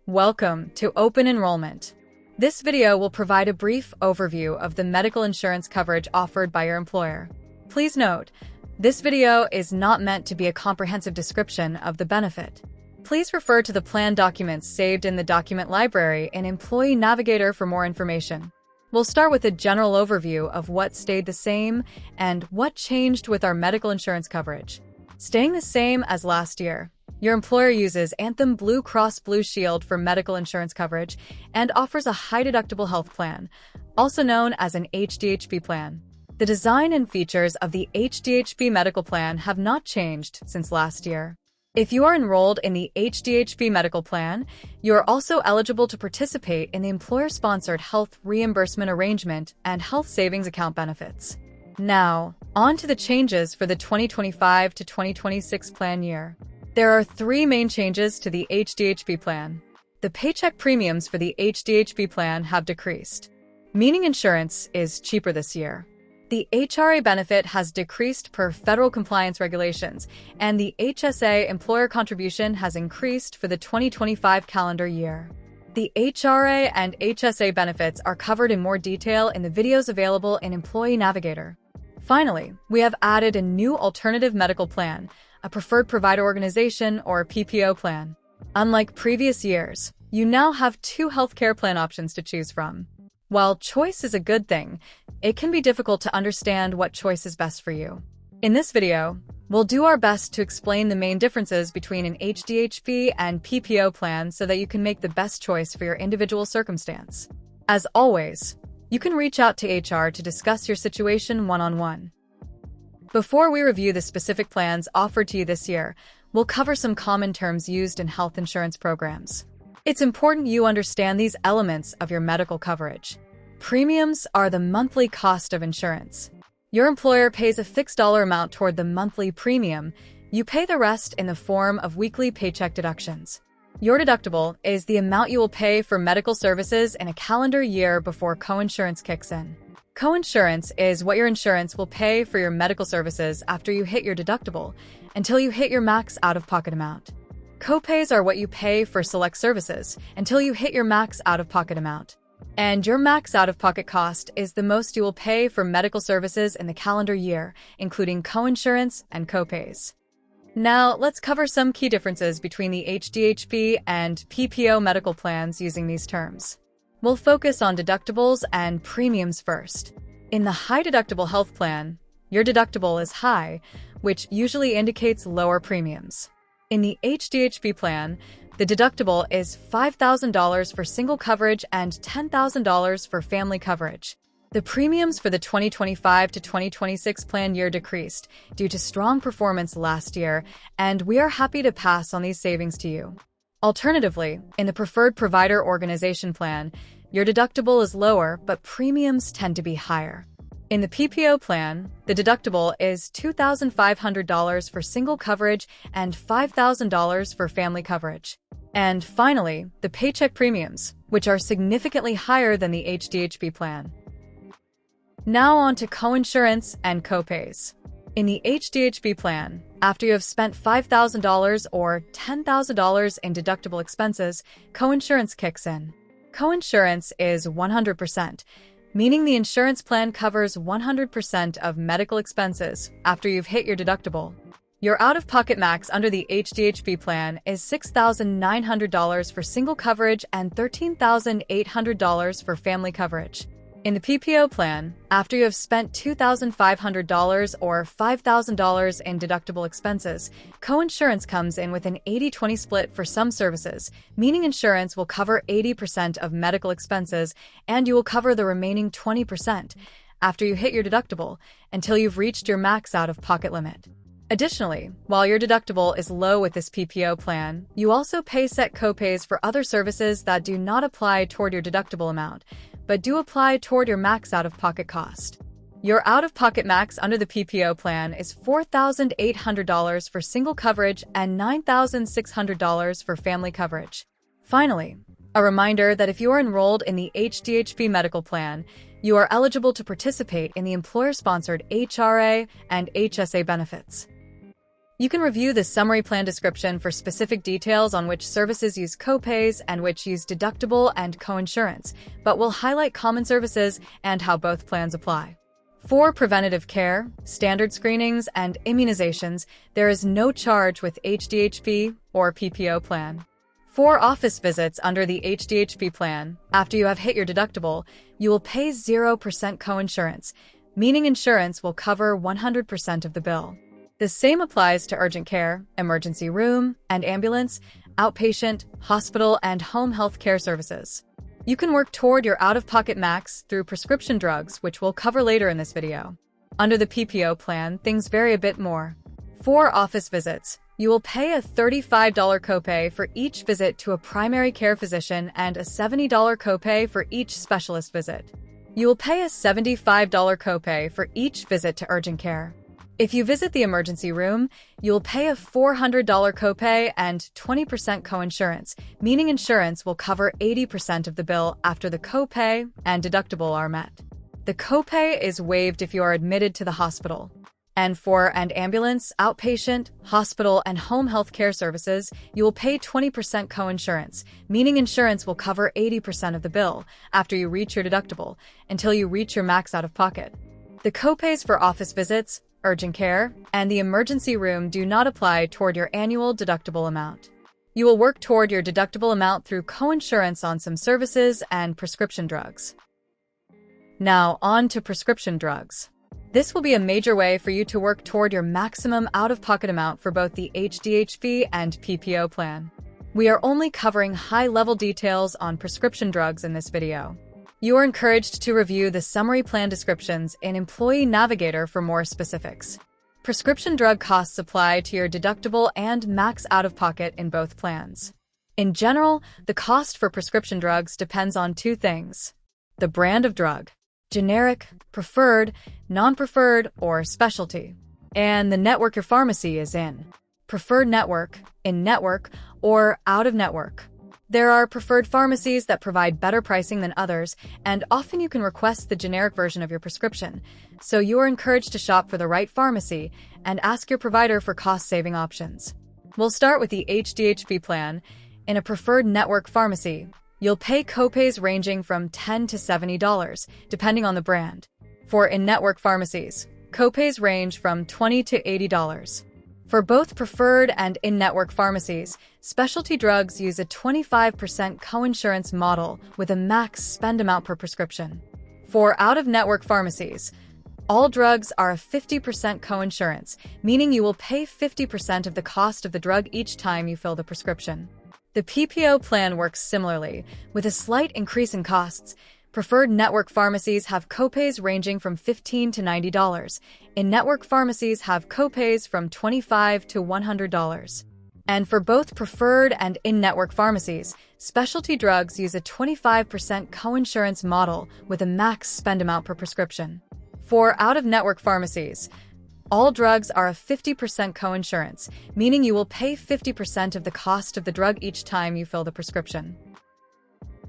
Welcome to Open Enrollment. This video will provide a brief overview of the medical insurance coverage offered by your employer. Please note, this video is not meant to be a comprehensive description of the benefit. Please refer to the plan documents saved in the document library in Employee Navigator for more information. We'll start with a general overview of what stayed the same and what changed with our medical insurance coverage. Staying the same as last year, your employer uses Anthem Blue Cross Blue Shield for medical insurance coverage and offers a high-deductible health plan, also known as an HDHP plan. The design and features of the HDHP medical plan have not changed since last year. If you are enrolled in the HDHP medical plan, you are also eligible to participate in the employer-sponsored health reimbursement arrangement and health savings account benefits. Now, on to the changes for the 2025 to 2026 plan year. There are three main changes to the HDHP plan. The paycheck premiums for the HDHP plan have decreased, meaning insurance is cheaper this year. The HRA benefit has decreased per federal compliance regulations, and the HSA employer contribution has increased for the 2025 calendar year. The HRA and HSA benefits are covered in more detail in the videos available in Employee Navigator. Finally, we have added a new alternative medical plan, a preferred provider organization or PPO plan. Unlike previous years, you now have two healthcare plan options to choose from. While choice is a good thing, it can be difficult to understand what choice is best for you. In this video, we'll do our best to explain the main differences between an HDHP and PPO plan so that you can make the best choice for your individual circumstance. As always, you can reach out to HR to discuss your situation one-on-one. Before we review the specific plans offered to you this year, we'll cover some common terms used in health insurance programs. It's important you understand these elements of your medical coverage. Premiums are the monthly cost of insurance. Your employer pays a fixed dollar amount toward the monthly premium. You pay the rest in the form of weekly paycheck deductions. Your deductible is the amount you will pay for medical services in a calendar year before coinsurance kicks in. Coinsurance is what your insurance will pay for your medical services after you hit your deductible until you hit your max out-of-pocket amount. Copays are what you pay for select services until you hit your max out-of-pocket amount. And your max out-of-pocket cost is the most you will pay for medical services in the calendar year, including coinsurance and copays. Now, let's cover some key differences between the HDHP and PPO medical plans using these terms. We'll focus on deductibles and premiums first. In the high-deductible health plan, your deductible is high, which usually indicates lower premiums. In the HDHP plan, the deductible is $5,000 for single coverage and $10,000 for family coverage. The premiums for the 2025 to 2026 plan year decreased due to strong performance last year, and we are happy to pass on these savings to you. Alternatively, in the preferred provider organization plan, your deductible is lower, but premiums tend to be higher. In the PPO plan, the deductible is $2,500 for single coverage and $5,000 for family coverage. And finally, the paycheck premiums, which are significantly higher than the HDHP plan. Now on to coinsurance and copays. In the HDHP plan, after you have spent $5,000 or $10,000 in deductible expenses, coinsurance kicks in. Coinsurance is 100%, meaning the insurance plan covers 100% of medical expenses after you've hit your deductible. Your out-of-pocket max under the HDHP plan is $6,900 for single coverage and $13,800 for family coverage. In the PPO plan, after you have spent $2,500 or $5,000 in deductible expenses, coinsurance comes in with an 80-20 split for some services, meaning insurance will cover 80% of medical expenses and you will cover the remaining 20% after you hit your deductible until you've reached your max out-of-pocket limit. Additionally, while your deductible is low with this PPO plan, you also pay set copays for other services that do not apply toward your deductible amount, but do apply toward your max out-of-pocket cost. Your out-of-pocket max under the PPO plan is $4,800 for single coverage and $9,600 for family coverage. Finally, a reminder that if you are enrolled in the HDHP medical plan, you are eligible to participate in the employer-sponsored HRA and HSA benefits. You can review the summary plan description for specific details on which services use copays and which use deductible and coinsurance, but we'll highlight common services and how both plans apply. For preventative care, standard screenings, and immunizations, there is no charge with HDHP or PPO plan. For office visits under the HDHP plan, after you have hit your deductible, you will pay 0% coinsurance, meaning insurance will cover 100% of the bill. The same applies to urgent care, emergency room and ambulance, outpatient, hospital, and home health care services. You can work toward your out-of-pocket max through prescription drugs, which we'll cover later in this video. Under the PPO plan, things vary a bit more. For office visits, you will pay a $35 copay for each visit to a primary care physician and a $70 copay for each specialist visit. You will pay a $75 copay for each visit to urgent care. If you visit the emergency room, you'll pay a $400 copay and 20% coinsurance, meaning insurance will cover 80% of the bill after the copay and deductible are met. The copay is waived if you are admitted to the hospital. And for ambulance, outpatient, hospital, and home health care services, you will pay 20% coinsurance, meaning insurance will cover 80% of the bill after you reach your deductible until you reach your max out-of-pocket. The copays for office visits, urgent care, and the emergency room do not apply toward your annual deductible amount. You will work toward your deductible amount through coinsurance on some services and prescription drugs. Now, on to prescription drugs. This will be a major way for you to work toward your maximum out-of-pocket amount for both the HDHP and PPO plan. We are only covering high-level details on prescription drugs in this video. You are encouraged to review the summary plan descriptions in Employee Navigator for more specifics. Prescription drug costs apply to your deductible and max out-of-pocket in both plans. In general, the cost for prescription drugs depends on two things: the brand of drug, generic, preferred, non-preferred, or specialty, and the network your pharmacy is in, preferred network, in-network, or out-of-network. There are preferred pharmacies that provide better pricing than others, and often you can request the generic version of your prescription, so you are encouraged to shop for the right pharmacy and ask your provider for cost-saving options. We'll start with the HDHP plan. In a preferred network pharmacy, you'll pay copays ranging from $10 to $70, depending on the brand. For in-network pharmacies, copays range from $20 to $80. For both preferred and in-network pharmacies, specialty drugs use a 25% coinsurance model with a max spend amount per prescription. For out-of-network pharmacies, all drugs are a 50% coinsurance, meaning you will pay 50% of the cost of the drug each time you fill the prescription. The PPO plan works similarly, with a slight increase in costs. Preferred network pharmacies have copays ranging from $15 to $90. In-network pharmacies have copays from $25 to $100. And for both preferred and in-network pharmacies, specialty drugs use a 25% coinsurance model with a max spend amount per prescription. For out-of-network pharmacies, all drugs are a 50% coinsurance, meaning you will pay 50% of the cost of the drug each time you fill the prescription.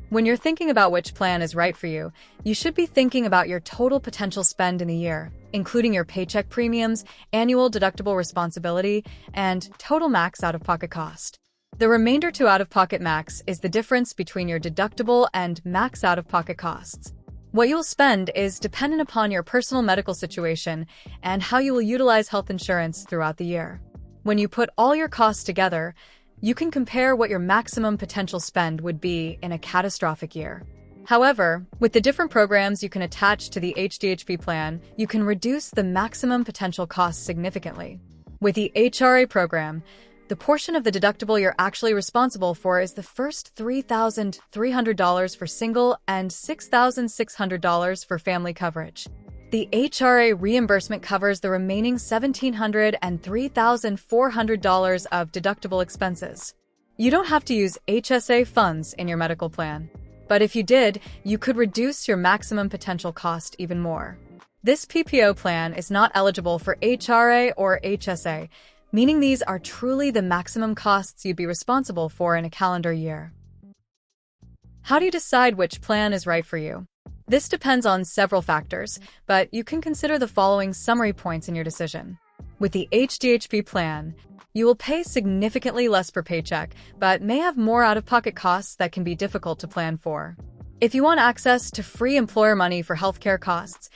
When you're thinking about which plan is right for you, you should be thinking about your total potential spend in a year, including your paycheck premiums, annual deductible responsibility, and total max out-of-pocket cost. The remainder to out-of-pocket max is the difference between your deductible and max out-of-pocket costs. What you'll spend is dependent upon your personal medical situation and how you will utilize health insurance throughout the year. When you put all your costs together, you can compare what your maximum potential spend would be in a catastrophic year. However, with the different programs you can attach to the HDHP plan, you can reduce the maximum potential cost significantly. With the HRA program, the portion of the deductible you're actually responsible for is the first $3,300 for single and $6,600 for family coverage. The HRA reimbursement covers the remaining $1,700 and $3,400 of deductible expenses. You don't have to use HSA funds in your medical plan, but if you did, you could reduce your maximum potential cost even more. This PPO plan is not eligible for HRA or HSA, meaning these are truly the maximum costs you'd be responsible for in a calendar year. How do you decide which plan is right for you? This depends on several factors, but you can consider the following summary points in your decision. With the HDHP plan, you will pay significantly less per paycheck, but may have more out-of-pocket costs that can be difficult to plan for. If you want access to free employer money for healthcare costs,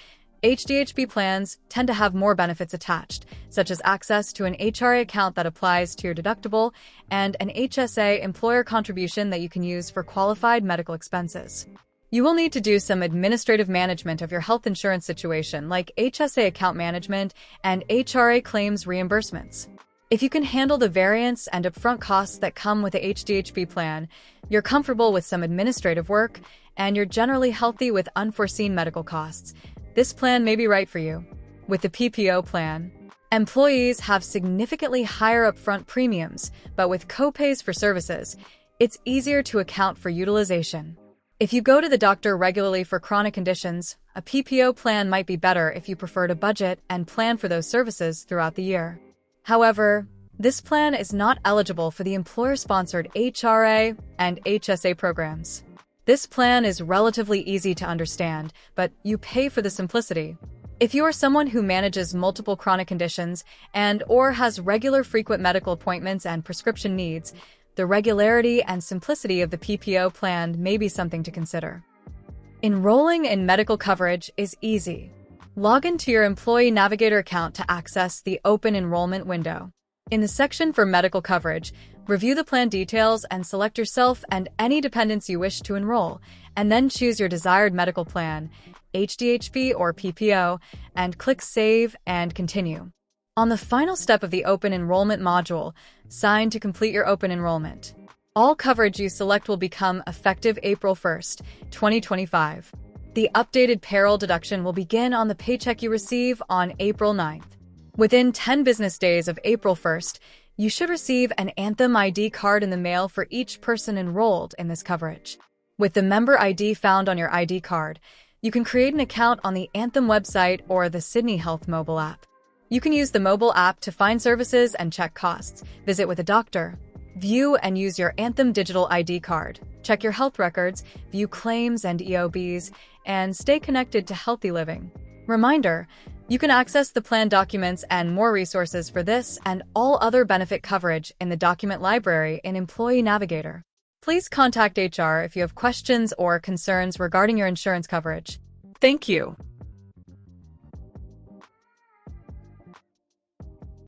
HDHP plans tend to have more benefits attached, such as access to an HRA account that applies to your deductible and an HSA employer contribution that you can use for qualified medical expenses. You will need to do some administrative management of your health insurance situation, like HSA account management and HRA claims reimbursements. If you can handle the variance and upfront costs that come with the HDHP plan, you're comfortable with some administrative work, and you're generally healthy with unforeseen medical costs, this plan may be right for you. With the PPO plan, employees have significantly higher upfront premiums, but with copays for services, it's easier to account for utilization. If you go to the doctor regularly for chronic conditions, a PPO plan might be better if you prefer to budget and plan for those services throughout the year. However, this plan is not eligible for the employer-sponsored HRA and HSA programs. This plan is relatively easy to understand, but you pay for the simplicity. If you are someone who manages multiple chronic conditions and/or has regular frequent medical appointments and prescription needs, the regularity and simplicity of the PPO plan may be something to consider. Enrolling in medical coverage is easy. Log into your Employee Navigator account to access the open enrollment window. In the section for medical coverage, review the plan details and select yourself and any dependents you wish to enroll, and then choose your desired medical plan, HDHP or PPO, and click Save and Continue. On the final step of the open enrollment module, sign to complete your open enrollment. All coverage you select will become effective April 1st, 2025. The updated payroll deduction will begin on the paycheck you receive on April 9th. Within 10 business days of April 1st, you should receive an Anthem ID card in the mail for each person enrolled in this coverage. With the member ID found on your ID card, you can create an account on the Anthem website or the Sydney Health mobile app. You can use the mobile app to find services and check costs, visit with a doctor, view and use your Anthem digital ID card, check your health records, view claims and EOBs, and stay connected to healthy living. Reminder, you can access the plan documents and more resources for this and all other benefit coverage in the document library in Employee Navigator. Please contact HR if you have questions or concerns regarding your insurance coverage. Thank you.